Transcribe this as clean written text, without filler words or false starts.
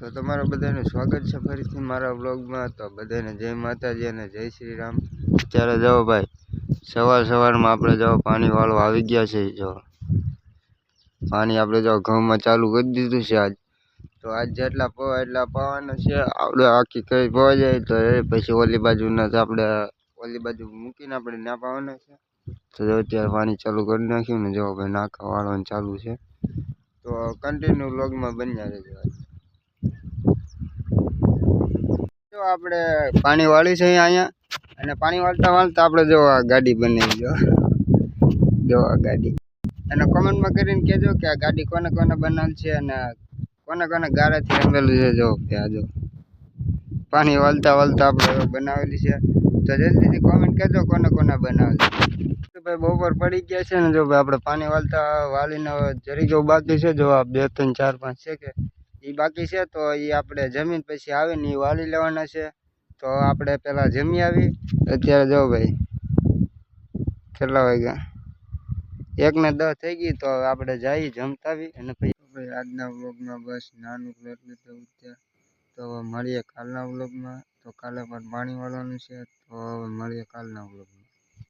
તો તમારા બધાનું સ્વાગત છે ફરીથી મારા વ્લોગમાં। તો બધાને જય માતાજી અને જય શ્રી રામ। અત્યારે જાઓ ભાઈ સવારમાં આપણે જાઓ પાણી વાળવા આવી ગયા છે। જો પાણી આપણે જો ઘઉંમાં ચાલુ કરી દીધું છે આજ। તો આજ જેટલા પવા એટલા પાવાના છે। આપણે આખી કઈ પવા જાય તો એ પછી ઓલી બાજુના આપણે ઓલી બાજુ મૂકીને આપણે ના પાવાના છે। તો અત્યારે પાણી ચાલુ કરી નાખ્યું ને જો ભાઈ નાખા વાળવાનું ચાલુ છે। તો કન્ટિન્યુ વ્લોગમાં બન્યા રહેજો। જો આપણે પાણી વાળી છે અહીંયા અને પાણી વાળતા આપણે જો આ ગાડી બનાવી જો આ ગાડી અને કોમેન્ટમાં કરીને કહેજો કે આ ગાડી કોને કોને બનાવેલ છે અને કોને કોને ગારાથી રમેલું છે। જો કે આ જો પાણી વાળતા આપણે બનાવેલી છે। તો જલ્દીથી કોમેન્ટ કરજો કોને કોને બનાવેલ છે। ભાઈ બપોર પડી ગયા છે ને જો ભાઈ આપણે પાણી વાળીને જરી જેવું બાકી છે। જો આ 2 3 4 5 છે કે એ બાકી છે। તો એ આપણે જમીન પછી આવે ને એ વાળી લેવાના છે। તો આપણે પેલા જમી આવી। અત્યારે જો ભાઈ કેટલા વાગ્યા 1:10 થઈ ગઈ। તો આપણે જઈ જમતા આવી અને પછી આજના વ્લોગમાં બસ નાનું એટલું તો મળીએ કાલના વ્લોગમાં। તો કાલે પણ પાણી વાળવાનું છે। તો મળીએ કાલના વ્લોગમાં।